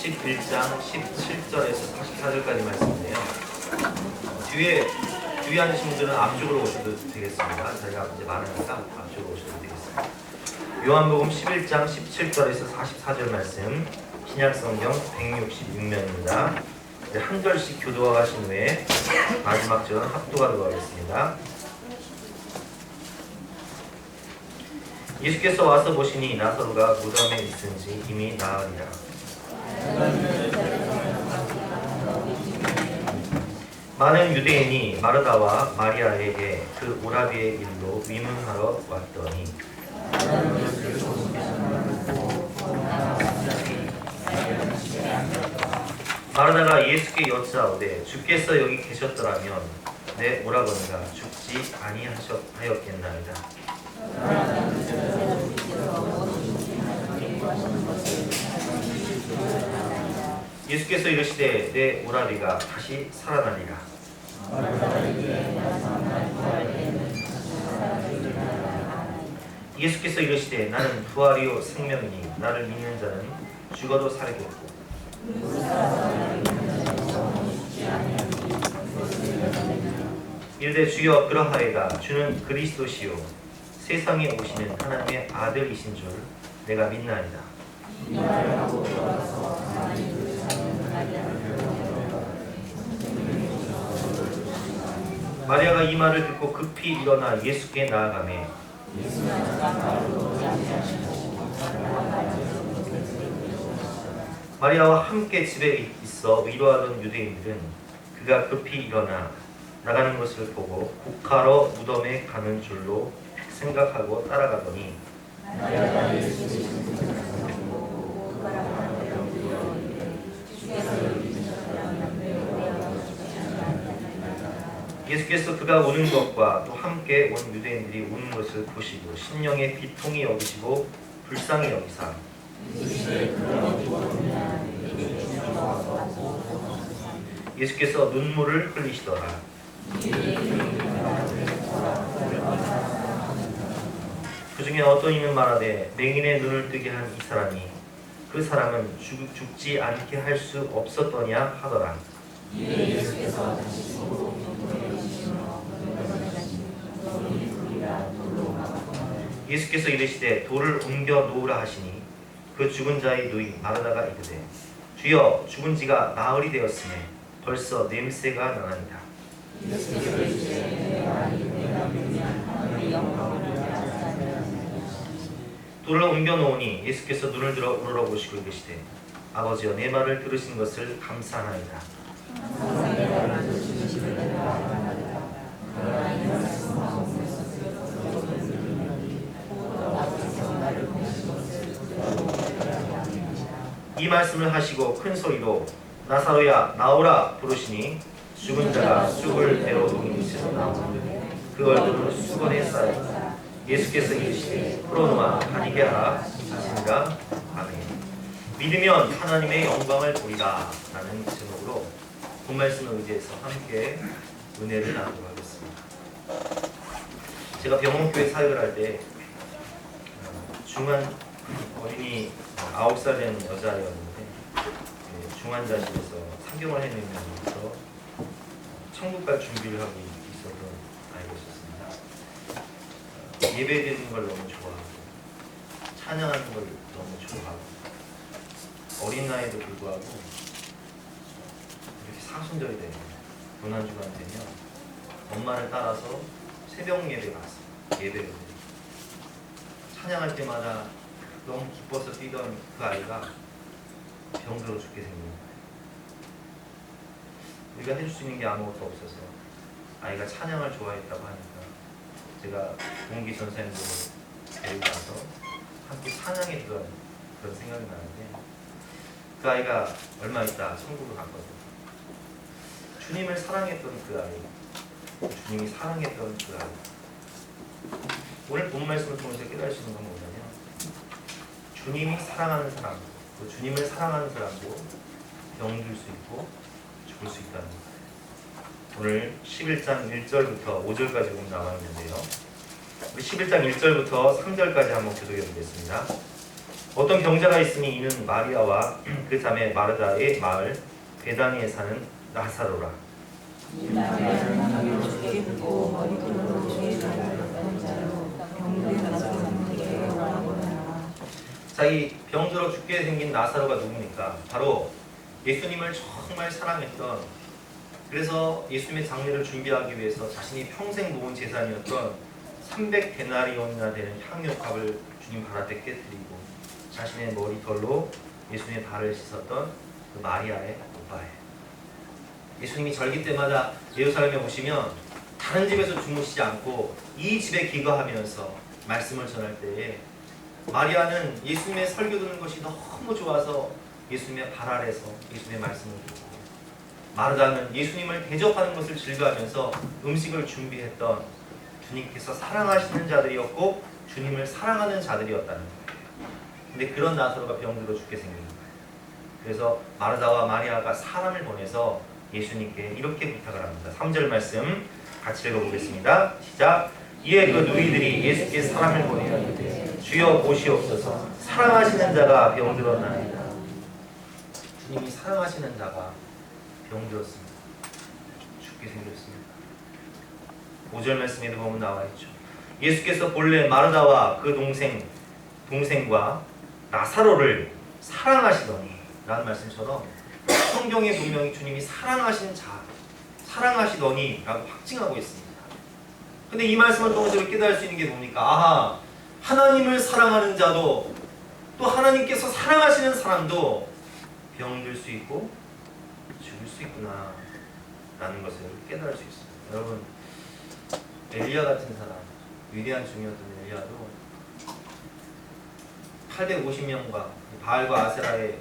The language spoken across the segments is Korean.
11장 17절에서 44절까지 말씀인데요. 뒤에 앉으신 분들은 앞쪽으로 오셔도 되겠습니다. 저희가 이제 많으니까 앞쪽으로 오셔도 되겠습니다. 요한복음 11장 17절에서 44절 말씀, 신약성경 166면입니다. 한 절씩 교도하신 후에 마지막 절은 합독하도록 하겠습니다. 예수께서 와서 보시니 나사로가 무덤에 있은지 이미 나으리라. 많은 유대인이 마르다와 마리아에게 그 오라비의 일로 위문하러 왔더니 마르다가 예수께 여짜오되 주께서 여기 계셨더라면 내 오라버니가 죽지 아니하였겠나이다. 예수께서 이르시되 내 오라비가 다시 살아나리라. 예수께서 이르시되 나는 부활이요 생명이니 나를 믿는 자는 죽어도 살겠고 이르되 주여 그러하이다. 주는 그리스도시요 세상에 오시는 하나님의 아들이신 줄 내가 믿나이다. 마리아가 이 말을 듣고 급히 일어나 예수께 나아가매 마리아와 함께 집에 있어 위로하던 유대인들은 그가 급히 일어나 나가는 것을 보고 국하러 무덤에 가는 줄로 생각하고 따라가더니 예수께서 그가 우는 것과 또 함께 온 유대인들이 우는 것을 보시고 심령에 비통히 여기시고 불쌍히 여기사 예수께서 눈물을 흘리시더라. 그 중에 어떤 이는 말하되 맹인의 눈을 뜨게 한 이 사람이 그 사람은 죽지 않게 할 수 없었더냐 하더라. 예수께서 이르시되 돌을 옮겨 놓으라 하시니 그 죽은 자의 누이 마르다가 이르되 주여 죽은 지가 나흘이 되었으매 벌써 냄새가 나나이다. 돌을 옮겨 놓으니 예수께서 눈을 들어 우러러보시고 이르시되 아버지여 내 말을 들으신 것을 감사하나이다. 이 말씀을 하시고 큰 소리로 나사로야 나오라 부르시니 죽은 자가 쑥을 배로 옮긴 곳에서 나오니 그 얼굴은 수건에 쌓였다. 예수께서 이르시되 프로노마 다니게 하라 하시니라. 아멘. 믿으면 하나님의 영광을 보리라 라는 제목으로 본 말씀을 의지해서 함께 은혜를 나누도록 하겠습니다. 제가 병원교회 사역을 할 때 중환 어린이 9살 된 여자였는데 중환자실에서 상경을 해내면서 천국 갈 준비를 하고 있었던 아이가 있었습니다. 예배드리는 걸 너무 좋아하고 찬양하는 걸 너무 좋아하고 어린 나이에도 불구하고 이렇게 사순절이 되면 고난주간 되면 엄마를 따라서 새벽 예배 갔어요. 예배를 찬양할 때마다 너무 기뻐서 뛰던 그 아이가 병들어 죽게 생긴 거예요. 우리가 해줄 수 있는 게 아무것도 없어서 아이가 찬양을 좋아했다고 하니까 제가 동기 전사님들을 데리고 가서 함께 찬양했던 그런 생각이 나는데 그 아이가 얼마 있다 천국을 갔거든요. 주님을 사랑했던 그 아이, 주님이 사랑했던 그 아이. 오늘 본 말씀을 통해서 깨달을 수 있는 건 뭐냐면 주님이 사랑하는 사람, 또 주님을 사랑하는 사람도 병들 수 있고 죽을 수 있다는 거예요. 오늘 11장 1절부터 5절까지 나와 있는데요. 우리 11장 1절부터 3절까지 한번 교독해 보겠습니다. 어떤 병자가 있으니 이는 마리아와 그 자매 마르다의 마을 베다니에 사는 나사로라. 자, 이 병들어 죽게 생긴 나사로가 누굽니까? 바로 예수님을 정말 사랑했던, 그래서 예수님의 장례를 준비하기 위해서 자신이 평생 모은 재산이었던 300데나리온이나 되는 향유값을 주님 발 앞에 깨뜨리고 자신의 머리털로 예수님의 발을 씻었던 그 마리아의 오빠예요. 예수님이 절기 때마다 예루살렘에 오시면 다른 집에서 주무시지 않고 이 집에 기거하면서 말씀을 전할 때에 마리아는 예수님의 설교 듣는 것이 너무 좋아서 예수님의 발 아래서 예수님의 말씀을 듣고, 마르다는 예수님을 대접하는 것을 즐거워하면서 음식을 준비했던 주님께서 사랑하시는 자들이었고 주님을 사랑하는 자들이었다는 거예요. 근데 그런 나사로가 병들어 죽게 생긴 거예요. 그래서 마르다와 마리아가 사람을 보내서 예수님께 이렇게 부탁을 합니다. 3절 말씀 같이 읽어보겠습니다. 시작. 이에 그 누이들이 예수께 사람을 보내어 이르되 주여 보시옵소서, 사랑하시는 자가 병들었나이다. 주님이 사랑하시는 자가 병들었습니다. 죽게 생겼습니다. 5절 말씀에도 보면 나와 있죠. 예수께서 본래 마르다와 그 동생과 나사로를 사랑하시더니 라는 말씀처럼 성경에 분명히 주님이 사랑하신 자, 사랑하시더니 라고 확증하고 있습니다. 근데 이 말씀을 통해서 깨달을 수 있는 게 뭡니까? 아하, 하나님을 사랑하는 자도 또 하나님께서 사랑하시는 사람도 병들 수 있고 죽을 수 있구나 라는 것을 깨달을 수 있습니다. 여러분, 엘리야 같은 사람, 위대한 중이었던 엘리야도 850명과 바알과 아세라의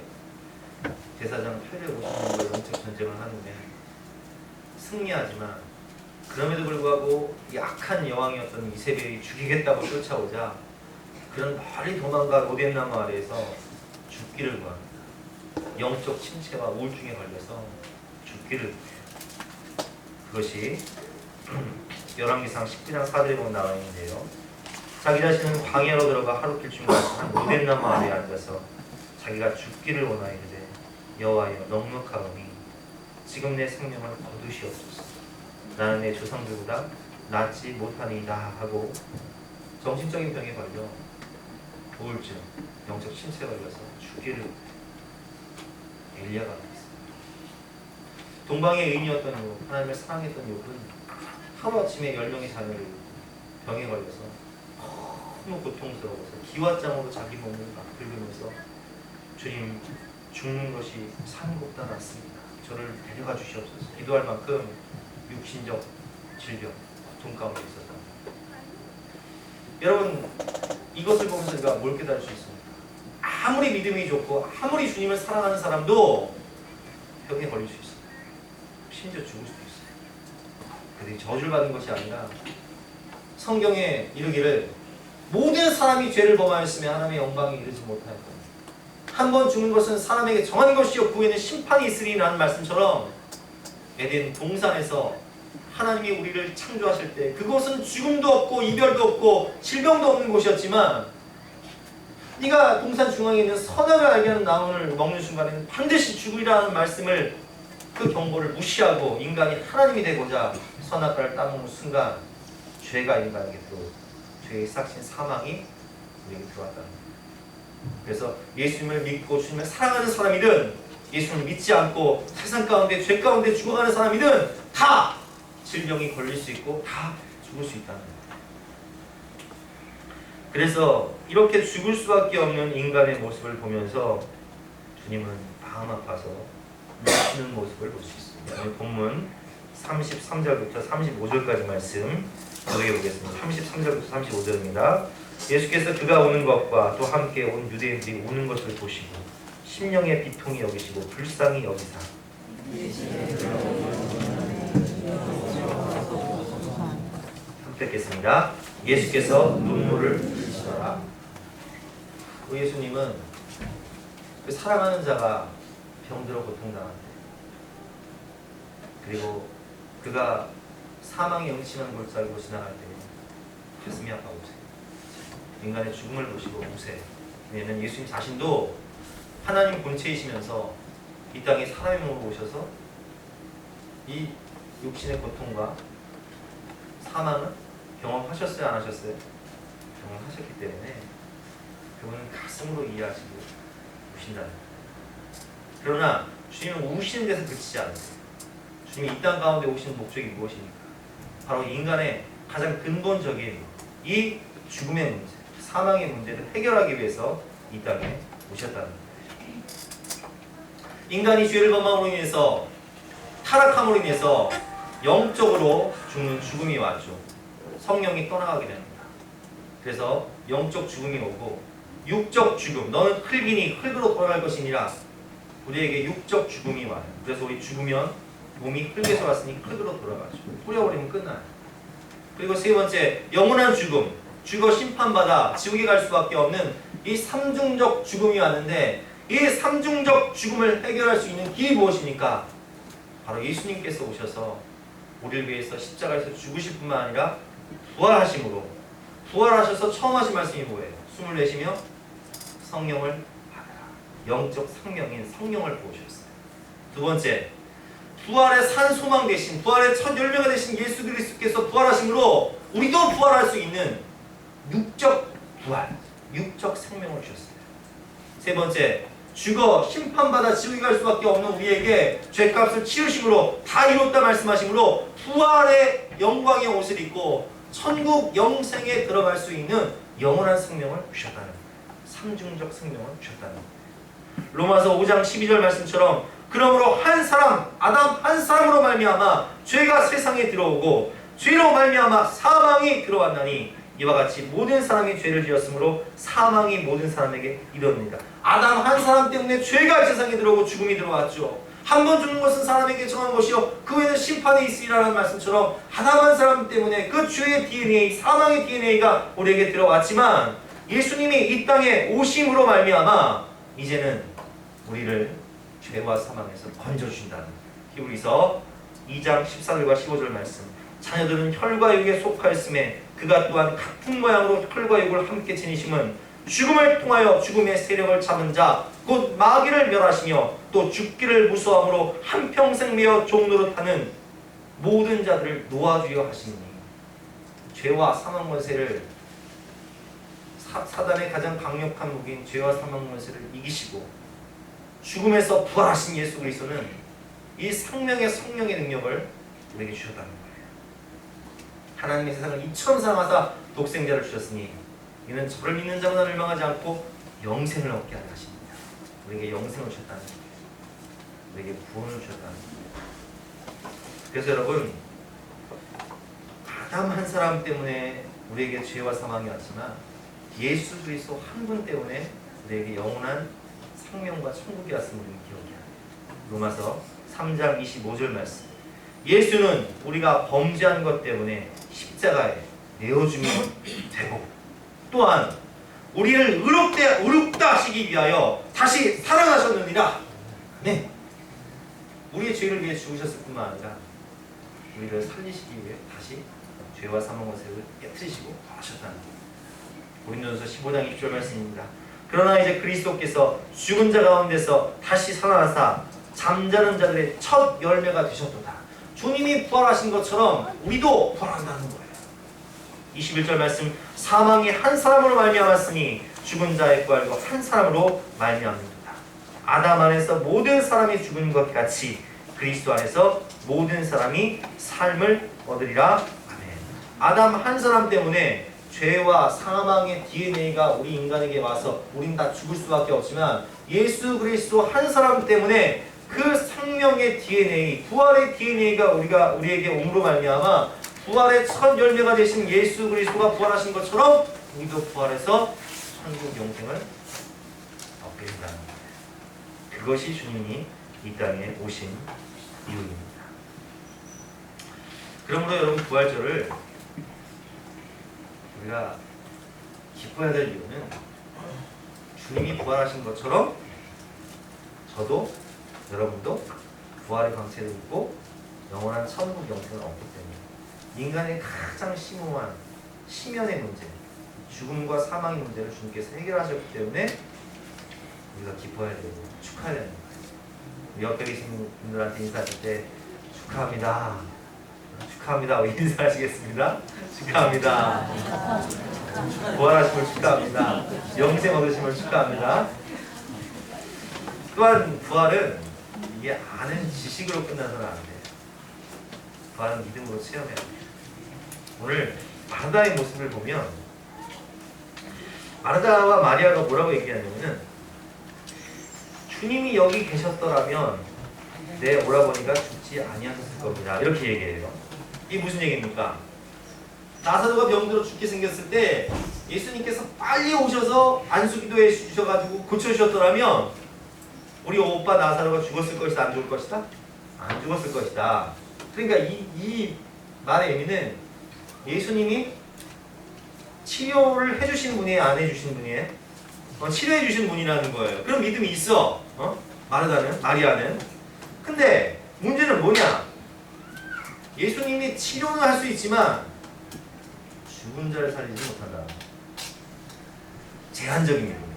제사장 850명과 영적 전쟁을 하는데 승리하지만, 그럼에도 불구하고 약한 여왕이었던 이세벨이 죽이겠다고 쫓아오자 그런 멀리 도망가 로뎀나무 아래에서 죽기를 구합니다. 영적 침체와 우울증에 걸려서 죽기를. 그것이 열왕기상 19장 4절에 보면 나와 있는데요. 자기 자신은 광야로 들어가 하루 길쯤 한 로뎀나무 아래에 앉아서 자기가 죽기를 원하이르되 여호와여 넉넉하오니 지금 내 생명을 거두시옵소서. 나는 내 조상들보다 낫지 못하니이다 하고 정신적인 병에 걸려 우울증, 영적 침체에 걸려서 죽기를 엘리야가 했습니다. 동방의 의인이었던 욥, 하나님을 사랑했던 욥은 하루아침에 10명의 자녀를 병에 걸려서 너무 고통스러워서 기왓장으로 자기 몸을 막 긁으면서 주님, 죽는 것이 사는 것보다 낫습니다. 저를 데려가 주시옵소서. 기도할 만큼 육신적 질병, 고통 가운데 있었다. 여러분, 이것을 보면서 우리가 뭘 깨달을 수 있습니까? 아무리 믿음이 좋고 아무리 주님을 사랑하는 사람도 병에 걸릴 수 있어요. 심지어 죽을 수도 있어요. 근데 저주를 받는 것이 아니라 성경에 이르기를 모든 사람이 죄를 범하였으며 하나님의 영광에 이르지 못하였다. 한 번 죽는 것은 사람에게 정한 것이요 그 후에는 심판이 있으리라는 말씀처럼 에덴 동산에서 하나님이 우리를 창조하실 때 그곳은 죽음도 없고 이별도 없고 질병도 없는 곳이었지만, 네가 동산 중앙에 있는 선악을 알게 하는 나무를 먹는 순간에는 반드시 죽으리라는 말씀을, 그 경고를 무시하고 인간이 하나님이 되고자 선악과를 따먹는 순간 죄가 인간에게 들어오고 죄의 싹신 사망이 우리에게 들어왔다는 거예요. 그래서 예수님을 믿고 주님을 사랑하는 사람이든 예수님을 믿지 않고 세상 가운데 죄 가운데 죽어가는 사람이든 다 질병이 걸릴 수 있고 다 죽을 수 있다는 거예요. 그래서 이렇게 죽을 수밖에 없는 인간의 모습을 보면서 주님은 마음 아파서 우시는 모습을 볼 수 있습니다. 오늘 본문 33절부터 35절까지 말씀 교독해 보겠습니다. 33절부터 35절입니다. 예수께서 그가 오는 것과 또 함께 온 유대인들이 오는 것을 보시고 심령의 비통이 여기시고 불쌍히 여기사 함께 읽겠습니다. 예수께서 눈물을 흘리시더라. 그 예수님은 그 사랑하는 자가 병들어 고통당한대. 그리고 그가 사망의 음침한 골짜기로 지나갈 때 가슴이 아파오세요. 인간의 죽음을 보시고 우세요. 왜냐면 예수님 자신도 하나님 본체이시면서 이 땅에 사람의 몸으로 오셔서 이 육신의 고통과 사망을 경험하셨어요, 안 하셨어요? 경험하셨기 때문에 그분은 가슴으로 이해하시고 우신다는 거예요. 그러나 주님은 우시는 데서 그치지 않으세요. 주님이 이 땅 가운데 오신 목적이 무엇입니까? 바로 인간의 가장 근본적인 이 죽음의 문제, 사망의 문제를 해결하기 위해서 이 땅에 오셨다는 거예요. 인간이 죄를 범함으로 인해서, 타락함으로 인해서 영적으로 죽는 죽음이 왔죠. 성령이 떠나가게 됩니다. 그래서 영적 죽음이 오고 육적 죽음, 너는 흙이니 흙으로 돌아갈 것이니라. 우리에게 육적 죽음이 와요. 그래서 우리 죽으면 몸이 흙에서 왔으니 흙으로 돌아가죠. 뿌려버리면 끝나요. 그리고 세 번째, 영원한 죽음, 죽어 심판받아 지옥에 갈 수밖에 없는 이 삼중적 죽음이 왔는데, 이 삼중적 죽음을 해결할 수 있는 길이 무엇입니까? 바로 예수님께서 오셔서 우리를 위해서 십자가에서 죽으실 뿐만 아니라 부활하심으로, 부활하셔서 처음 하신 말씀이 뭐예요? 숨을 내쉬며 성령을 받아라. 영적 생명인 성령을 부으셨어요. 두 번째, 부활의 산 소망 되신, 부활의 첫 열매가 되신 예수 그리스도께서 부활하심으로 우리도 부활할 수 있는 육적 부활, 육적 생명을 주셨어요. 세 번째, 죽어 심판받아 지옥에 갈 수밖에 없는 우리에게 죄값을 치르심으로 다 이뤘다 말씀하심으로 부활의 영광의 옷을 입고 천국 영생에 들어갈 수 있는 영원한 생명을 주셨다는 거예요. 삼중적 생명을 주셨다는 거예요. 로마서 5장 12절 말씀처럼 그러므로 한 사람, 아담 한 사람으로 말미암아 죄가 세상에 들어오고 죄로 말미암아 사망이 들어왔나니 이와 같이 모든 사람이 죄를 지었으므로 사망이 모든 사람에게 이르렀느니라. 아담 한 사람 때문에 죄가 세상에 들어오고 죽음이 들어왔죠. 한 번 죽는 것은 사람에게 정한 것이요 그 후에는 심판이 있으리라는 말씀처럼 아담 한 사람 때문에 그 죄의 DNA, 사망의 DNA가 우리에게 들어왔지만 예수님이 이 땅에 오심으로 말미암아 이제는 우리를 죄와 사망에서 건져주신다는 히브리서 2장 14절과 15절 말씀. 자녀들은 혈과 육에 속하였음에 그가 또한 같은 모양으로 혈과 육을 함께 지니심은 죽음을 통하여 죽음의 세력을 잡은 자 곧 마귀를 멸하시며 또 죽기를 무서워함으로 한평생 매어 종노릇하는 모든 자들을 놓아주려 하시니. 죄와 사망 권세를 사단의 가장 강력한 무기인 죄와 사망 권세를 이기시고 죽음에서 부활하신 예수 그리스도는 이 생명의 성령의 능력을 우리에게 주셨다는 거예요. 하나님의 세상을 이처럼 사랑하사 독생자를 주셨으니 이는 저를 믿는 자마다 멸망하지 않고 영생을 얻게 하려 하십니다. 우리에게 영생을 주셨다는 거예요. 우리에게 구원을 주셨다는 거예요. 그래서 여러분, 아담 한 사람 때문에 우리에게 죄와 사망이 왔지만 예수 그리스도 한 분 때문에 우리에게 영원한 생명과 천국이 왔음을 기억해야 해요. 로마서 3장 25절 말씀. 예수는 우리가 범죄한 것 때문에 십자가에 내어주면 되고 또한 우리를 의롭다 하시기 위하여 다시 살아나셨느니라. 네. 우리의 죄를 위해 죽으셨을 뿐만 아니라 우리를 살리시기 위해 다시 죄와 사망 권세를 깨뜨리시고 하셨다는 거예요. 고린도전서 15장 20절 말씀입니다. 그러나 이제 그리스도께서 죽은 자 가운데서 다시 살아나사 잠자는 자들의 첫 열매가 되셨도다. 주님이 부활하신 것처럼 우리도 부활한다는 거예요. 21절 말씀. 사망이 한 사람으로 말미암았으니 죽은 자의 부활도 한 사람으로 말미암는도다. 아담 안에서 모든 사람이 죽은 것 같이 그리스도 안에서 모든 사람이 삶을 얻으리라. 아멘. 아담 한 사람 때문에 죄와 사망의 DNA가 우리 인간에게 와서 우린 다 죽을 수밖에 없지만 예수 그리스도 한 사람 때문에 그 생명의 DNA, 부활의 DNA가 우리에게 옴으로 말미암아 부활의 첫 열매가 되신 예수 그리스도가 부활하신 것처럼 우리도 부활해서 천국 영생을 얻게 된다는 거예요. 그것이 주님이 이 땅에 오신 이유입니다. 그러므로 여러분, 부활절을 우리가 기뻐해야 될 이유는 주님이 부활하신 것처럼 저도 여러분도 부활의 광채를 입고 영원한 천국 영생을 얻기 때문에 인간의 가장 심오한 심연의 문제, 죽음과 사망의 문제를 주님께서 해결하셨기 때문에 우리가 기뻐해야 되고 축하해야 되는 거예요. 우리 옆에 계신 분들한테 인사하실 때 축하합니다. 축하합니다. 인사하시겠습니다. 축하합니다. 부활하심을 축하합니다. 영생 얻으심을 축하합니다. 또한 부활은 이게 아는 지식으로 끝나서는 안 돼요. 부활은 믿음으로 체험해야 돼요. 오늘 마르다의 모습을 보면 마르다와 마리아가 뭐라고 얘기하냐면은 주님이 여기 계셨더라면 내 오라버니가 죽지 아니하셨을 겁니다. 이렇게 얘기해요. 이게 무슨 얘기입니까? 나사로가 병들어 죽게 생겼을 때 예수님께서 빨리 오셔서 안수기도해 주셔가지고 고쳐주셨더라면 우리 오빠 나사로가 죽었을 것이다, 안 죽을 것이다? 안 죽었을 것이다. 그러니까 이 말의 의미는 예수님이 치료를 해주신 분이에요, 안 해주신 분이에요? 치료해주신 분이라는 거예요. 그런 믿음이 있어. 마리아는. 근데 문제는 뭐냐? 예수님이 치료는 할 수 있지만 죽은 자를 살리지 못한다. 제한적인 믿음이에요.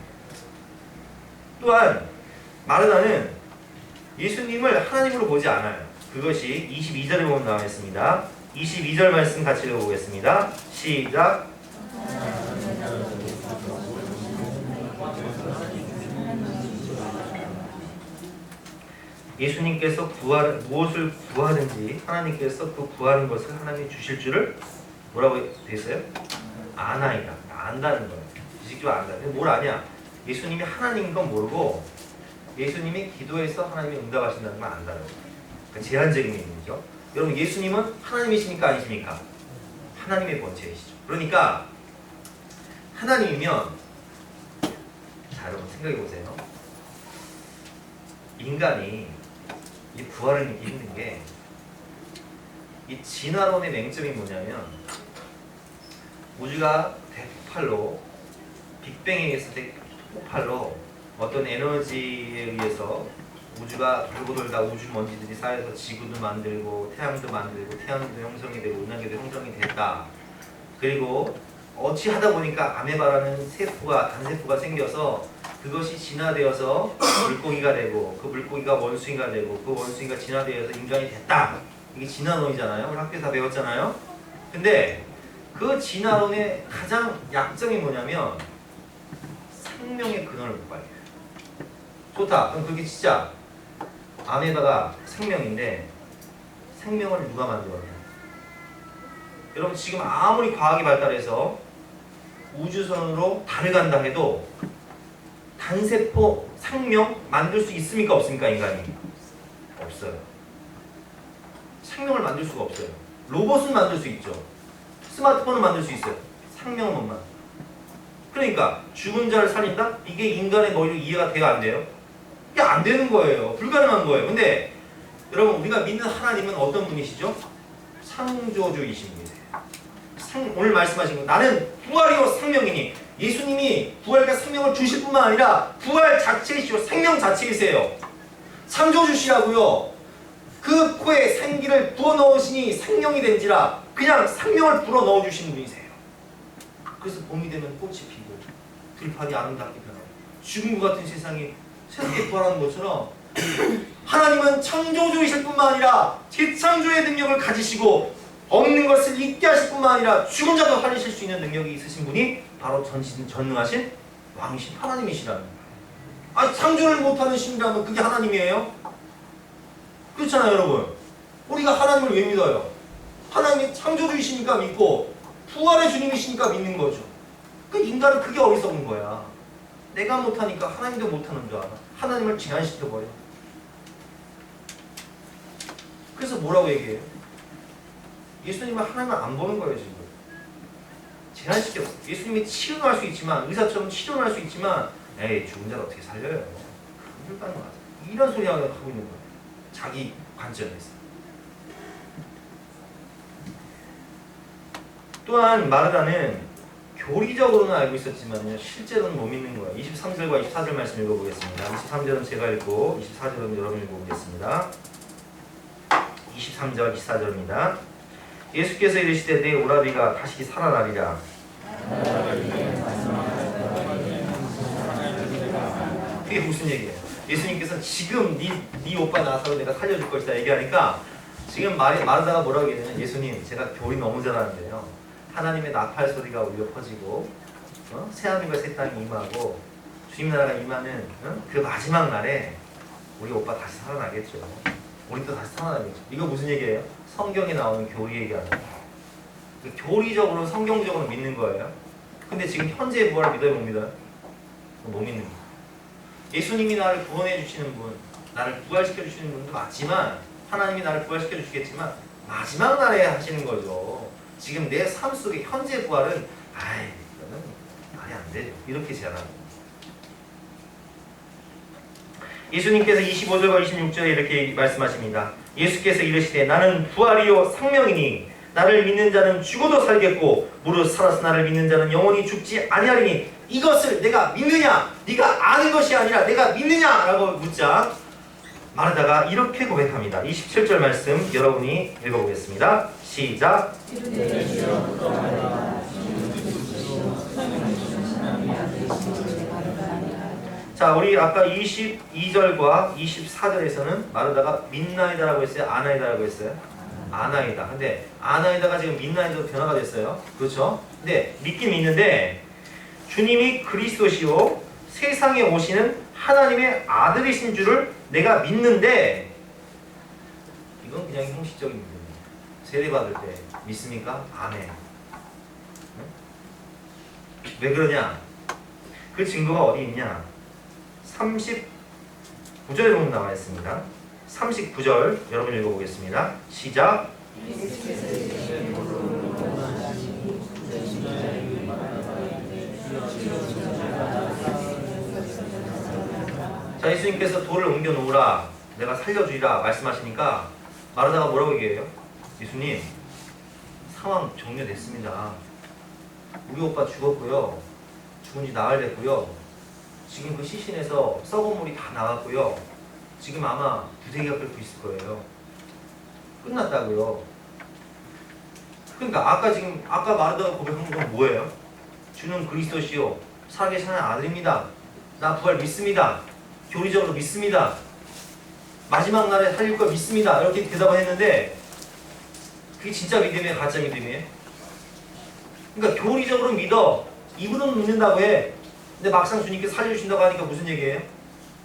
또한 마르다는 예수님을 하나님으로 보지 않아요. 그것이 22절에 보면 나와 있습니다. 22절 말씀 같이 읽어보겠습니다. 시작. 예수님께서 무엇을 구하든지 하나님께서 그 구하는 것을 하나님이 주실 줄을 뭐라고 돼 있어요? 아나이다. 안다는 거예요. 지식적으로 안다. 근데 뭘 아냐? 예수님이 하나님인 건 모르고 예수님이 기도해서 하나님이 응답하신다는 걸 안다는 거예요. 그러니까 제한적인 의미죠. 여러분 예수님은 하나님이십니까? 아니십니까? 하나님의 본체이시죠. 그러니까 하나님이면 자 여러분 생각해 보세요. 인간이 이 부활을 믿기 힘든 게 이 진화론의 맹점이 뭐냐면 우주가 대폭발로 빅뱅에 의해서 대폭발로 어떤 에너지에 의해서 우주가 돌고 돌다 우주 먼지들이 쌓여서 지구도 만들고 태양도 만들고 태양도 형성이 되고 은하계도 형성이 됐다. 그리고 어찌하다 보니까 아메바라는 세포가 단세포가 생겨서 그것이 진화되어서 물고기가 되고 그 물고기가 원숭이가 되고 그 원숭이가 진화되어서 인간이 됐다. 이게 진화론이잖아요. 우리 학교에서 다 배웠잖아요. 근데 그 진화론의 가장 약점이 뭐냐면 생명의 근원을 못 밝혀요. 좋다. 그럼 그게 진짜 아메바가 생명인데 생명을 누가 만들었냐? 여러분 지금 아무리 과학이 발달해서 우주선으로 달을 간다 해도 단세포 생명 만들 수 있습니까? 없습니까? 인간이? 없어요. 생명을 만들 수가 없어요. 로봇은 만들 수 있죠. 스마트폰은 만들 수 있어요. 생명은 못 만들어요. 그러니까 죽은 자를 살린다? 이게 인간의 머리로 이해가 돼요? 안 돼요? 이게 안 되는 거예요. 불가능한 거예요. 근데 여러분 우리가 믿는 하나님은 어떤 분이시죠? 창조주이신 분이세요. 오늘 말씀하신 거 나는 부활이요 생명이니 예수님이 부활과 생명을 주실 뿐만 아니라 부활 자체이시오. 생명 자체이세요. 창조주시라고요. 그 코에 생기를 부어넣으시니 생명이 된지라 그냥 생명을 불어넣어 주신 분이세요. 그래서 봄이 되면 꽃이 피고 들판이 아름답게 변하고 죽은 것 같은 세상이 새롭게 부활하는 것처럼 하나님은 창조주이실 뿐만 아니라 재창조의 능력을 가지시고 없는 것을 있게 하실 뿐만 아니라 죽은 자도 살리실 수 있는 능력이 있으신 분이 바로 전능하신 왕이신 하나님이시라는 거예요. 아, 창조를 못하는 신이라면 그게 하나님이에요? 그렇잖아요 여러분. 우리가 하나님을 왜 믿어요? 하나님이 창조주이시니까 믿고 부활의 주님이시니까 믿는 거죠. 그 인간은 그게 어리석은 거야. 내가 못하니까 하나님도 못하는 줄 알아. 하나님을 제한시켜버려. 그래서 뭐라고 얘기해요? 예수님은 하나님을 안 보는 거예요 지금. 제한시켰어. 예수님이 치료는 할 수 있지만 의사처럼 치료는 할 수 있지만 에이 죽은 자를 어떻게 살려요? 불가능하다. 이런 소리 하고 있는 거예요. 자기 관점에서. 또한 마르다는 교리적으로는 알고 있었지만요 실제로는 못 믿는 거예요. 23절과 24절 말씀 읽어보겠습니다. 23절은 제가 읽고 24절은 여러분이 읽어보겠습니다. 23절 24절입니다. 예수께서 이르시되 내 오라비가 다시 살아나리라. 그게 무슨 얘기예요? 예수님께서 지금 네 오빠 나서로 내가 살려줄 것이다 얘기하니까 지금 마르다가 뭐라고 얘기하냐면 예수님 제가 교리 너무 잘하는데요. 하나님의 나팔 소리가 울려 퍼지고 새하늘과 새 땅이 임하고 주님 나라가 임하는 그 마지막 날에 우리 오빠 다시 살아나겠죠. 우리 또 다시 살아나겠죠. 이거 무슨 얘기예요? 성경에 나오는 교리 얘기하는 거예요. 교리적으로 성경적으로 믿는 거예요. 근데 지금 현재의 부활을 믿어요, 못 믿어요? 못 믿는 거예요. 예수님이 나를 구원해 주시는 분, 나를 부활시켜 주시는 분도 맞지만 하나님이 나를 부활시켜 주시겠지만 마지막 날에 하시는 거죠. 지금 내 삶 속의 현재 부활은 이거는 말이 안 되죠. 이렇게 제안하는 거예요. 예수님께서 25절과 26절에 이렇게 말씀하십니다. 예수께서 이르시되 나는 부활이요 생명이니 나를 믿는 자는 죽어도 살겠고 무릇 살아서 나를 믿는 자는 영원히 죽지 아니하리니 이것을 내가 믿느냐? 네가 아는 것이 아니라 내가 믿느냐? 라고 묻자 마르다가 이렇게 고백합니다. 27절 말씀 여러분이 읽어보겠습니다. 시작. 자, 우리 아까 22절과 24절에서는 마르다가 믿나이다라고 했어요? 아나이다라고 했어요? 아나이다. 근데 아나이다가 지금 믿나이다로 변화가 됐어요. 그렇죠? 근데 믿긴 믿는데 주님이 그리스도시요 세상에 오시는 하나님의 아들이신 줄을 내가 믿는데 이건 그냥 형식적인 믿음이에요. 세례받을 때 믿습니까? 아멘. 왜 그러냐? 그 증거가 어디 있냐? 39절에 보면 나와 있습니다. 39절 여러분 읽어보겠습니다. 시작. 자, 예수님께서 돌을 옮겨 놓으라 내가 살려주리라 말씀하시니까 마르다가 뭐라고 얘기해요? 예수님 상황 종료됐습니다. 우리 오빠 죽었고요. 죽은 지 나흘 됐고요. 지금 그 시신에서 썩은 물이 다 나갔고요. 지금 아마 부대기가 끓고 있을 거예요. 끝났다고요. 그러니까 아까 마르다가 고백한 건 뭐예요? 주는 그리스도시요 살아계신 하나님의 아들입니다. 나 부활 믿습니다. 교리적으로 믿습니다. 마지막 날에 살릴 거 믿습니다. 이렇게 대답을 했는데 그게 진짜 믿음이에요? 가짜 믿음이에요? 그러니까 교리적으로 믿어. 입으로는 믿는다고 해. 근데 막상 주님께서 살려주신다고 하니까 무슨 얘기예요?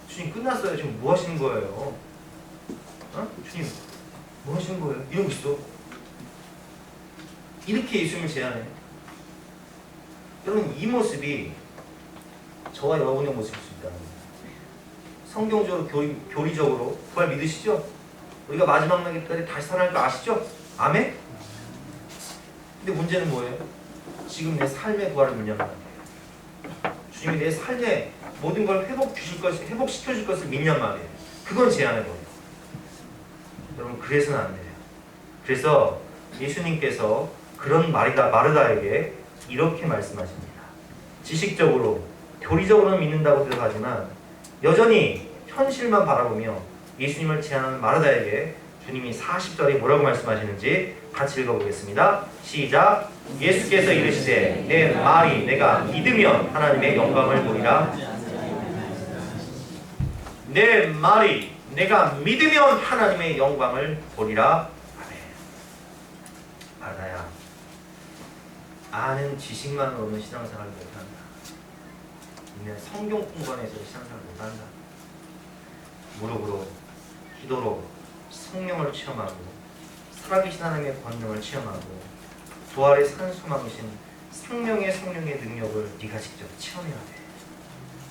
주님 끝났어요. 지금 뭐 하시는 거예요? 주님 뭐 하시는 거예요? 이러고 있어. 이렇게 예수님을 제안해요. 여러분 이 모습이 저와 여러분의 모습일 수 있다는 거예요. 성경적으로 교리적으로 부활 믿으시죠? 우리가 마지막 날까지 다시 살아날 거 아시죠? 아멘? 근데 문제는 뭐예요? 지금 내 삶의 부활을 믿냐는 거예요. 주님이 내 삶에 모든 걸 회복시켜 줄 것을 믿냔 말이에요. 그건 제안해 버려요. 여러분 그래서는 안 돼요. 그래서 예수님께서 그런 마르다에게 이렇게 말씀하십니다. 지식적으로 교리적으로는 믿는다고 대답하지만 여전히 현실만 바라보며 예수님을 제안하는 마르다에게 주님이 40절에 뭐라고 말씀하시는지 같이 읽어보겠습니다. 시작. 예수께서 이르시되 내 말이 내가 믿으면 하나님의 영광을 보리라. 내 말이 내가 믿으면 하나님의 영광을 보리라. 아멘. 마르다야, 아는 지식만으로는 신앙생활을 못한다. 그냥 성경 공부해서 신앙생활을 못한다. 무릎으로 기도로 성령을 체험하고 살아계신 하나님의 권능을 체험하고 부활의 산소망이신 성령의 능력을 네가 직접 체험해야 돼.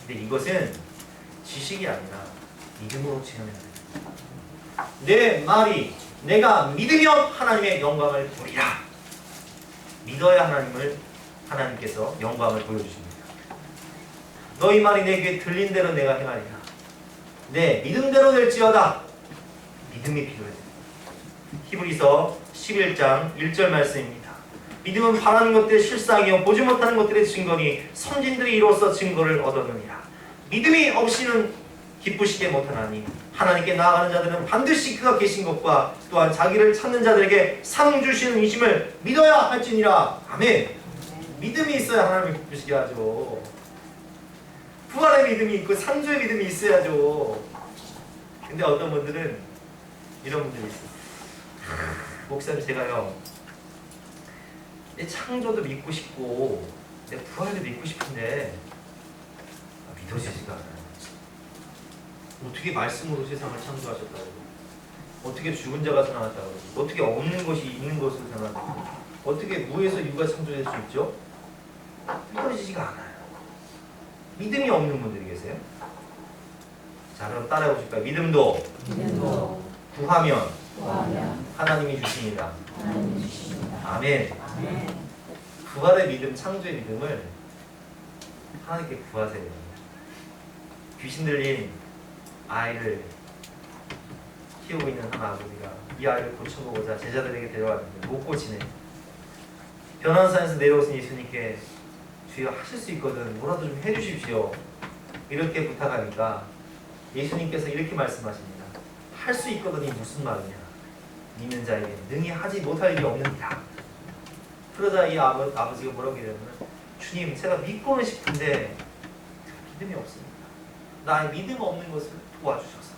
근데 이것은 지식이 아니라 믿음으로 체험해야 돼. 내 말이 내가 믿으면 하나님의 영광을 보리라. 믿어야 하나님께서 영광을 보여주십니다. 너희 말이 내 귀에 들린 대로 내가 행하리라. 내 믿음대로 될지어다. 믿음이 필요해. 히브리서 11장 1절 말씀입니다. 믿음은 바라는 것들의 실상이요 보지 못하는 것들의 증거니 선진들이 이로써 증거를 얻었느니라. 믿음이 없이는 기쁘시게 못하나니 하나님께 나아가는 자들은 반드시 그가 계신 것과 또한 자기를 찾는 자들에게 상 주시는 이심을 믿어야 할지니라. 아멘. 믿음이 있어야 하나님을 기쁘시게 하죠. 부활의 믿음이 있고 창조의 믿음이 있어야죠. 근데 어떤 분들은 이런 분들이 있어요. 목사님, 제가요, 내 창조도 믿고 싶고 내 부활도 믿고 싶은데 믿어지지가 않아요. 어떻게 말씀으로 세상을 창조하셨다고, 어떻게 죽은 자가 살아났다고, 어떻게 없는 것이 있는 것으로 살아났다고, 어떻게 무에서 유가 창조될 수 있죠? 믿어지지가 않아요. 믿음이 없는 분들이 계세요. 자, 그럼 따라해 보실까요? 믿음도 구하면 하나님이 주십니다. 아멘. 부활의 믿음, 창조의 믿음을 하나님께 구하세요. 귀신 들린 아이를 키우고 있는 한 아버지가 이 아이를 고쳐보고자 제자들에게 데려왔는데 못 고치네. 변환산에서 내려오신 예수님께 주여, 하실 수 있거든, 뭐라도 좀 해주십시오, 이렇게 부탁하니까 예수님께서 이렇게 말씀하십니다. 할 수 있거든이 무슨 말이냐, 믿는 자에게 능히 하지 못할 일이 없느니라. 그러자 이 아버지가 뭐라고 얘기하냐면, 주님, 제가 믿고는 싶은데 믿음이 없습니다. 나의 믿음 없는 것을 도와주셔서.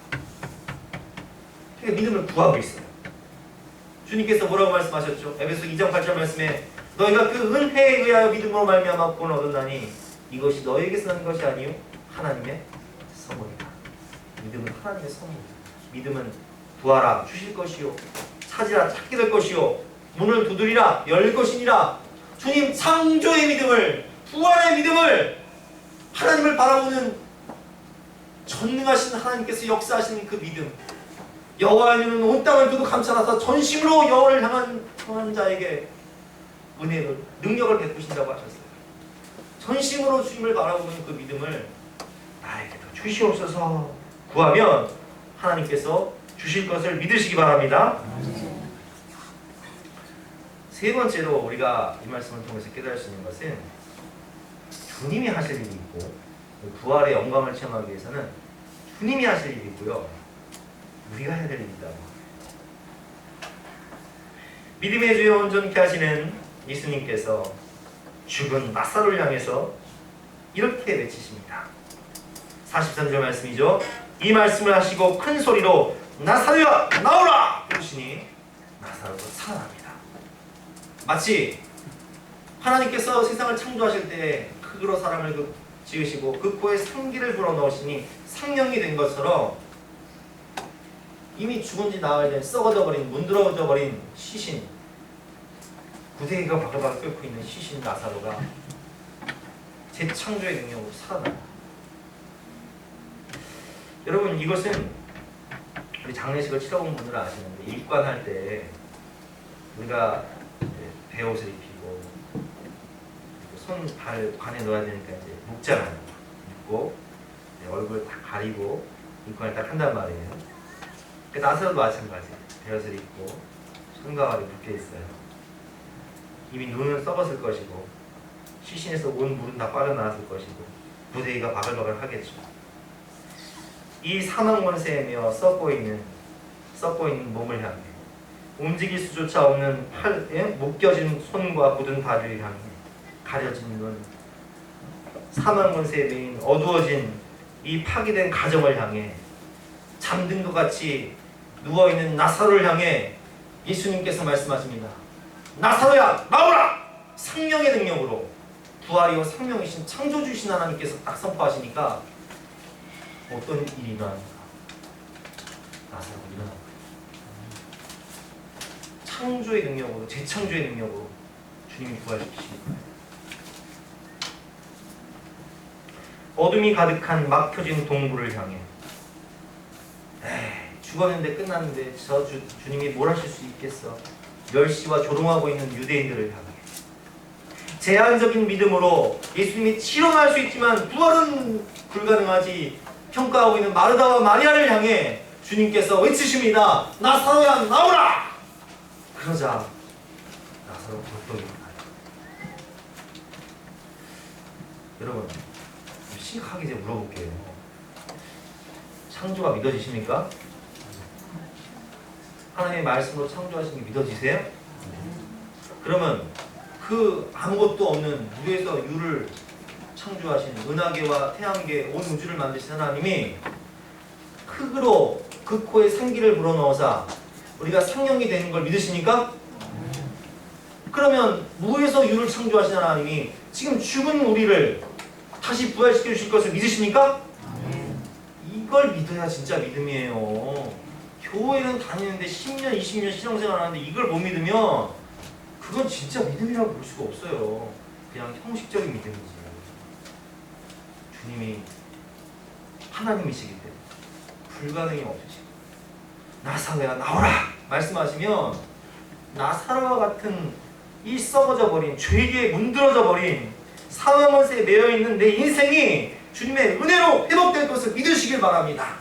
그러니까 믿음을 구하고 있어요. 주님께서 뭐라고 말씀하셨죠? 에베소 2장 8절 말씀에 너희가 그 은혜에 의하여 믿음으로 말미암아 구원을 얻었나니 이것이 너희에게서 난 것이 아니요 하나님의 선물이다. 믿음은 하나님의 선물이다. 믿음은 구하라 주실 것이요, 찾으라 찾게 될 것이요, 문을 두드리라 열 것이니라. 주님, 창조의 믿음을, 부활의 믿음을, 하나님을 바라보는 전능하신 하나님께서 역사하시는 그 믿음, 여호와의 눈은 온 땅을 두고 감찰하사 전심으로 여호와를 향한 자에게 은혜를, 능력을 베푸신다고 하셨어요. 전심으로 주님을 바라보는 그 믿음을 나에게도 주시옵소서 구하면 하나님께서 주실 것을 믿으시기 바랍니다. 세 번째로 우리가 이 말씀을 통해서 깨달을 수 있는 것은 주님이 하실 일이 있고, 부활의 영광을 체험하기 위해서는 주님이 하실 일이 있고요, 우리가 해야 될 일이 있다고. 믿음의 주여 온전케 하시는 예수님께서 죽은 나사로를 향해서 이렇게 외치십니다. 43절 말씀이죠. 이 말씀을 하시고 큰 소리로 나사로야 나오라 부르시니 나사로가 살아납니다. 마치 하나님께서 세상을 창조하실 때 흙으로 사람을 지으시고 그 코에 생기를 불어넣으시니 생명이 된 것처럼 이미 죽은 지 나흘 된 썩어져버린, 문드러져버린 시신, 구데기가 바글바글 끓고 있는 시신 나사로가 재창조의 능력으로 살아나요. 여러분, 이것은 우리 장례식을 치러본 분들은 아시는데, 입관할 때 우리가 배옷을 입히고 손, 발 관에 넣어야 되니까 이제 묶잖아요. 묶고 얼굴 다 가리고 입관을 딱 한단 말이에요. 나사로도 마찬가지예요. 배옷을 입고 손과 발이 묶여 있어요. 이미 눈은 썩었을 것이고 시신에서 온 물은 다 빠져나왔을 것이고 부대기가 바글바글 하겠죠. 이 사망 권세이며 썩고 있는 몸을 향해, 움직일 수조차 없는 팔에 묶여진 손과 굳은 발을 향해, 가려진 눈, 사망 권세에 매인 어두워진 이 파괴된 가정을 향해, 잠든 것 같이 누워있는 나사로를 향해 예수님께서 말씀하십니다. 나사로야 나오라! 생명의 능력으로 부활이요 생명이신 창조주신 하나님께서 딱 선포하시니까 어떤 일이 일어납니까? 나사로가 일어납니다. 창조의 능력으로, 재창조의 능력으로 주님이 부활시키십니다. 어둠이 가득한 막혀진 동굴을 향해, 죽었는데 끝났는데 저 주님이 뭘 하실 수 있겠어? 멸시와 조롱하고 있는 유대인들을 향해, 제한적인 믿음으로 예수님이 실험할 수 있지만 부활은 불가능하지 평가하고 있는 마르다와 마리아를 향해 주님께서 외치십니다. 나사로야 나오라! 그러자 나사로 벌떡 일어나요. 여러분, 심각하게 이제 물어볼게요. 창조가 믿어지십니까? 하나님의 말씀으로 창조하신 게 믿어지세요? 그러면 그 그 아무것도 없는 무에서 유를 창조하신 은하계와 태양계 온 우주를 만드신 하나님이 흙으로 그 코에 생기를 불어넣어서 우리가 생명이 되는 걸 믿으십니까? 그러면 무에서 유를 창조하신 하나님이 지금 죽은 우리를 다시 부활시켜 주실 것을 믿으십니까? 이걸 믿어야 진짜 믿음이에요. 교회는 다니는데 10년, 20년 신앙생활 하는데 이걸 못 믿으면 그건 진짜 믿음이라고 볼 수가 없어요. 그냥 형식적인 믿음이지. 주님이 하나님이시기 때문에 불가능이 없으시고 나사로야 나오라 말씀하시면 나사로와 같은 이 썩어져 버린 죄에 문드러져 버린 사망원세에 매여있는 내 인생이 주님의 은혜로 회복될 것을 믿으시길 바랍니다.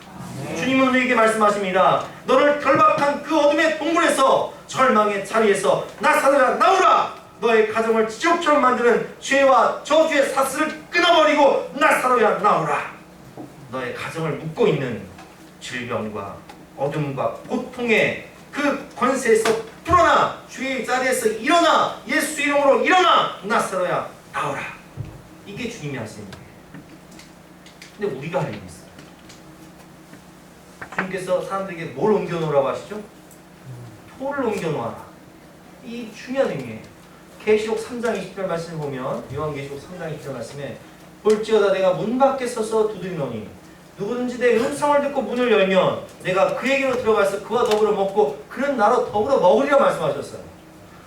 주님은 우리에게 말씀하십니다. 너를 결박한 그 어둠의 동굴에서 절망의 자리에서 나사로야 나오라. 너의 가정을 지옥처럼 만드는 죄와 저주의 사슬을 끊어버리고 나사로야 나오라. 너의 가정을 묶고 있는 질병과 어둠과 고통의 그 권세에서 풀어나. 주의 자리에서 일어나. 예수 이름으로 일어나. 나사로야 나오라. 이게 주님이 하시는 거예요. 근데 우리가 할 일이 있어요. 주님께서 사람들에게 뭘 옮겨놓으라고 하시죠? 토를 옮겨놓아라. 이 중요한 의미예요. 계시록 3장 20절 말씀을 보면 요한계시록 3장 20절 말씀에 볼지어다 내가 문 밖에 서서 두드리노니 누구든지 내 음성을 듣고 문을 열면 내가 그에게로 들어가서 그와 더불어 먹고 그는 나로 더불어 먹으리라 말씀하셨어요.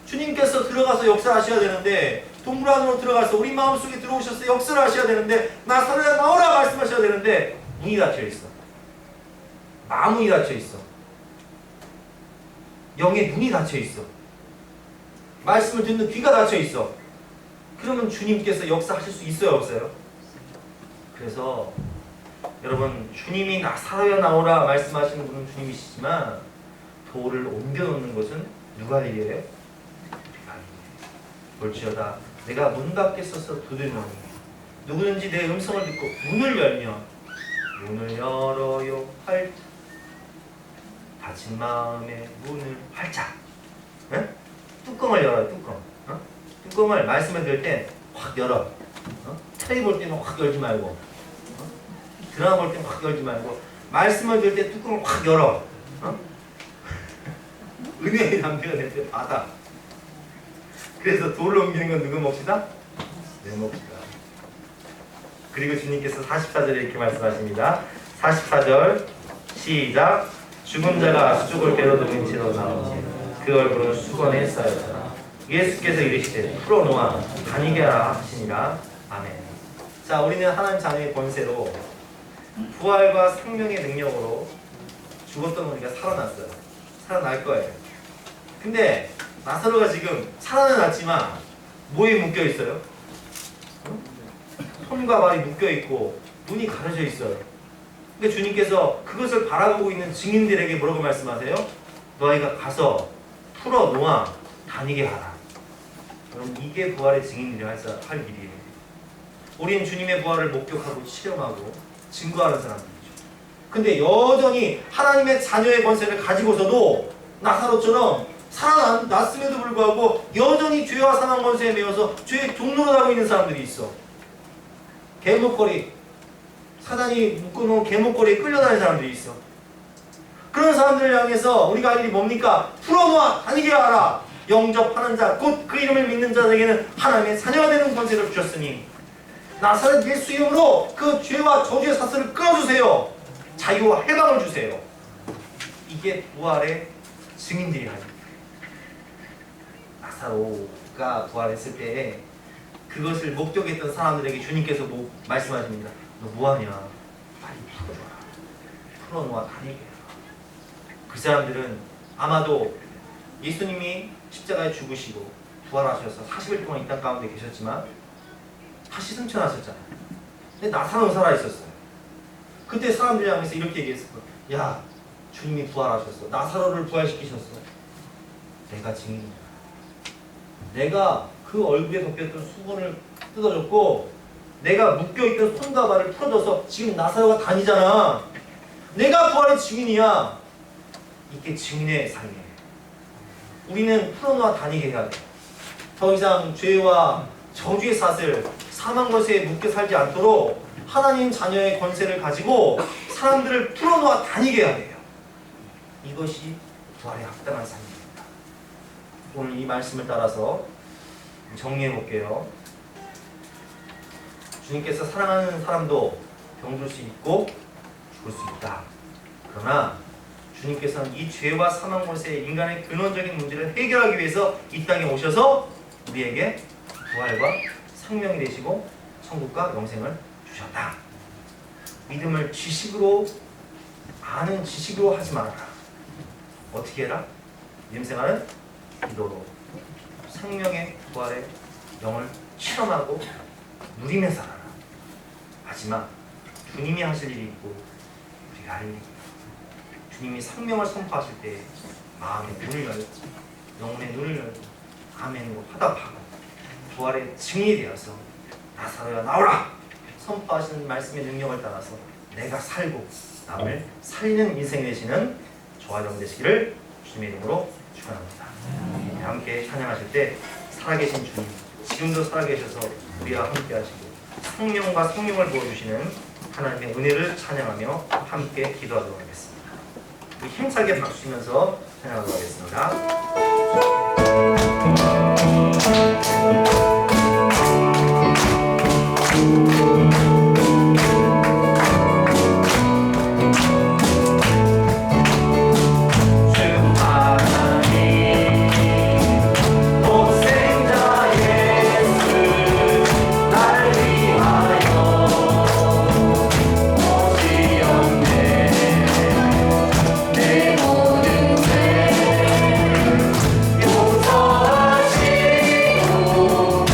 주님께서 들어가서 역사하셔야 되는데 동굴 안으로 들어가서 우리 마음속에 들어오셔서 역사를 하셔야 되는데 나사로야 나오라 말씀하셔야 되는데 문이 닫혀있어. 마음이 닫혀있어. 영의 눈이 닫혀있어. 말씀을 듣는 귀가 닫혀있어. 그러면 주님께서 역사하실 수 있어요 없어요? 그래서 여러분 주님이 나사로야 나오라 말씀하시는 분은 주님이시지만 돌을 옮겨놓는 것은 누가 할 일이에요? 우리가 할 일이에요. 볼지어다 내가 문 밖에 서서 두드리노니 누구든지 내 음성을 듣고 문을 열면 문을 열어요 활짝 닫힌 마음에 문을 활짝 네? 뚜껑을 열어요. 뚜껑 뚜껑을 말씀을 들을 때 확 열어. 텔레비 볼 때는 확 열지 말고 드라마 볼 때는 확 열지 말고 말씀을 들을 때 뚜껑을 확 열어. 은혜의 담배가 될 때 받아. 그래서 돌을 옮기는 건 누구 몫이다? 내 몫이다. 그리고 주님께서 44절에 이렇게 말씀하십니다. 44절 시작. 죽은 자가 수족을 베어두은 채로 나오지 그 얼굴은 수건에 쌓였더라. 예수께서 이르시되 풀어놓아 다니게 하라 하시니라. 아멘. 자, 우리는 하나님 자녀의 권세로 부활과 생명의 능력으로 죽었던 우리가 살아났어요. 살아날 거예요. 근데 나사로가 지금 살아는 났지만 뭐에 묶여 있어요? 손과 발이 묶여 있고 눈이 가려져 있어요. 근데 주님께서 그것을 바라보고 있는 증인들에게 뭐라고 말씀하세요? 너희가 가서 풀어놓아 다니게 하라. 그럼 이게 부활의 증인들이 할 일이에요. 우리는 주님의 부활을 목격하고 실험하고 증거하는 사람들이죠. 근데 여전히 하나님의 자녀의 권세를 가지고서도 나사로처럼 살아났음에도 불구하고 여전히 죄와 사망 권세에 매여서 죄의 종로로 가고 있는 사람들이 있어. 개목걸이, 사단이 묶어놓은 개목걸이에 끌려다니는 사람들이 있어. 그런 사람들을 향해서 우리가 할 일이 뭡니까? 풀어놓아 다니게 하라. 영접하는 자, 곧 그 이름을 믿는 자들에게는 하나님의 자녀가 되는 권세를 주셨으니 나사렛 예수 이름으로 그 죄와 저주의 사슬을 끊어주세요. 자유와 해방을 주세요. 이게 부활의 증인들이 하는 거예요. 나사로가 부활했을 때 그것을 목격했던 사람들에게 주님께서 말씀하십니다. 너 뭐하냐? 빨리 풀어줘라. 풀어놓아 다니게 해라. 그 사람들은 아마도 예수님이 십자가에 죽으시고 부활하셔서 40일 동안 이 땅 가운데 계셨지만 다시 승천하셨잖아요. 근데 나사로는 살아있었어요. 그때 사람들이 향해서 이렇게 얘기했을 거예요. 야, 주님이 부활하셨어. 나사로를 부활시키셨어. 내가 증인이야. 내가 그 얼굴에 덮였던 수건을 뜯어줬고 내가 묶여있던 손과 발을 풀어줘서 지금 나사로가 다니잖아. 내가 부활의 증인이야. 이게 증인의 삶이에요. 우리는 풀어놓아 다니게 해야 돼. 더 이상 죄와 저주의 사슬, 사망 권세에 묶여 살지 않도록 하나님 자녀의 권세를 가지고 사람들을 풀어놓아 다니게 해야 돼요. 이것이 부활의 합당한 삶입니다. 오늘 이 말씀을 따라서 정리해 볼게요. 주님께서 사랑하는 사람도 병들 수 있고 죽을 수 있다. 그러나 주님께서는 이 죄와 사망 권세의 인간의 근원적인 문제를 해결하기 위해서 이 땅에 오셔서 우리에게 부활과 생명이 되시고 천국과 영생을 주셨다. 믿음을 지식으로 아는 지식으로 하지 말아라. 어떻게 해라? 믿음 생활은 기도로 생명의 부활의 영을 실험하고 누리며 살아라. 마지막 주님이 하실 일이 있고 우리가 할 일이 있고 주님이 생명을 선포하실 때 마음의 눈을 열고 영혼의 눈을 열고 아멘으로 화답하고 부활의 증인이 되어서 나사로야 나오라 선포하시는 말씀의 능력을 따라서 내가 살고 남을 살리는 인생이 되시는 저와 여러분 되시기를 주님의 이름으로 축원합니다. 함께 찬양하실 때 살아계신 주님 지금도 살아계셔서 우리와 함께 하시고 생명과 성령을 부어주시는 하나님의 은혜를 찬양하며 함께 기도하도록 하겠습니다. 힘차게 박수 치면서 찬양하도록 하겠습니다. 용서하시고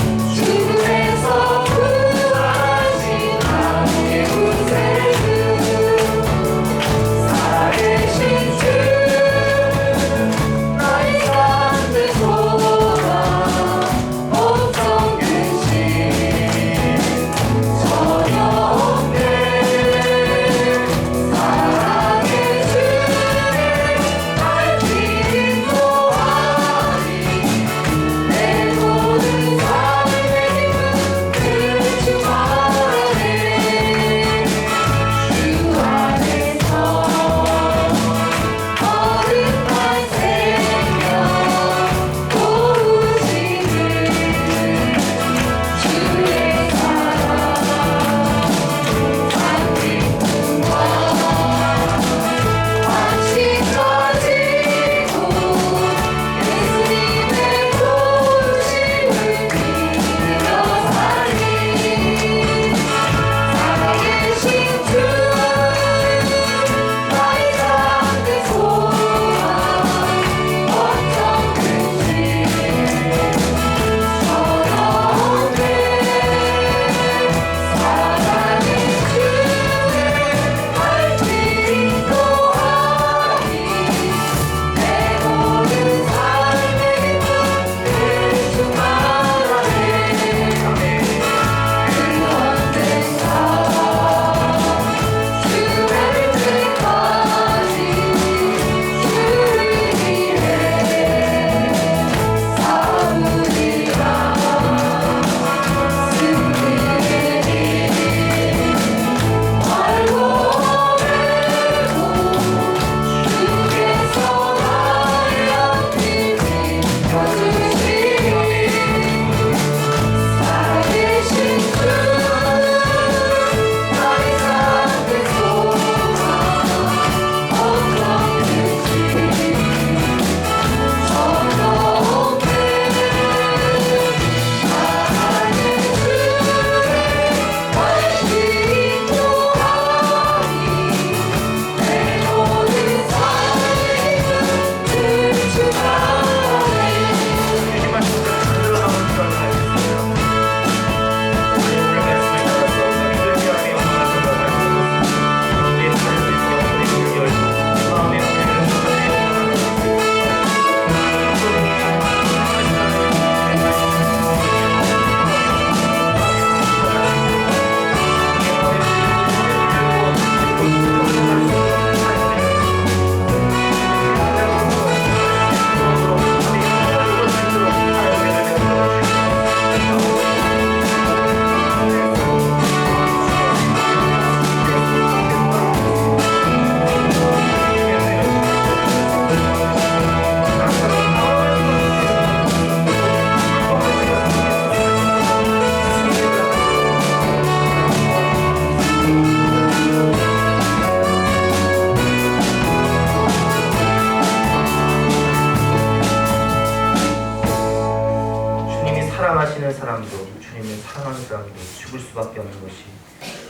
사랑하는 사람도 죽을 수밖에 없는 것이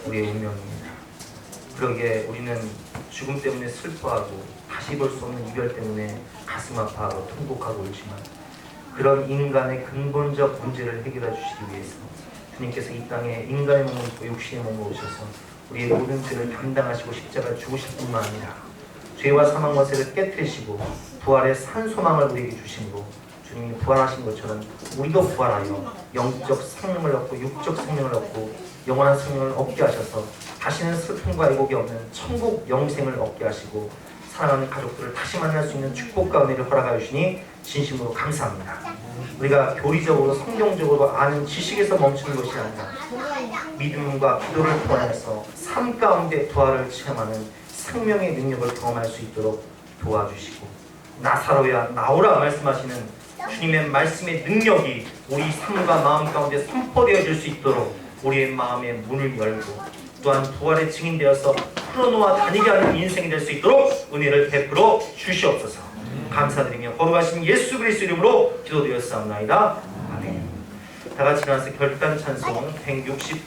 우리의 운명입니다. 그러기에 우리는 죽음 때문에 슬퍼하고 다시 볼 수 없는 이별 때문에 가슴 아파하고 통곡하고 울지만 그런 인간의 근본적 문제를 해결해 주시기 위해서 주님께서 이 땅에 인간의 몸을 입고 육신의 몸으로 오셔서 우리의 모든 죄를 담당하시고 십자가에 죽으실 뿐만 아니라 죄와 사망 권세를 깨뜨리시고 부활의 산 소망을 우리에게 주심으로 주님이 부활하신 것처럼 우리도 부활하여 영적 생명을 얻고 육적 생명을 얻고 영원한 생명을 얻게 하셔서 다시는 슬픔과 애곡이 없는 천국 영생을 얻게 하시고 사랑하는 가족들을 다시 만날 수 있는 축복과 은혜를 허락하여 주시니 진심으로 감사합니다. 우리가 교리적으로 성경적으로 아는 지식에서 멈추는 것이 아니라 믿음과 기도를 통해서 삶 가운데 부활을 체험하는 생명의 능력을 경험할 수 있도록 도와주시고 나사로야 나오라 말씀하시는 주님의 말씀의 능력이 우리 삶과 마음 가운데 선포되어질 수 있도록 우리의 마음의 문을 열고 또한 부활의 증인되어서 풀어놓아 다니게 하는 인생이 될 수 있도록 은혜를 베풀어 주시옵소서. 감사드리며 거룩하신 예수 그리스도 이름으로 기도드렸사옵나이다. 아멘. 다 같이 일어나서 결단 찬송 160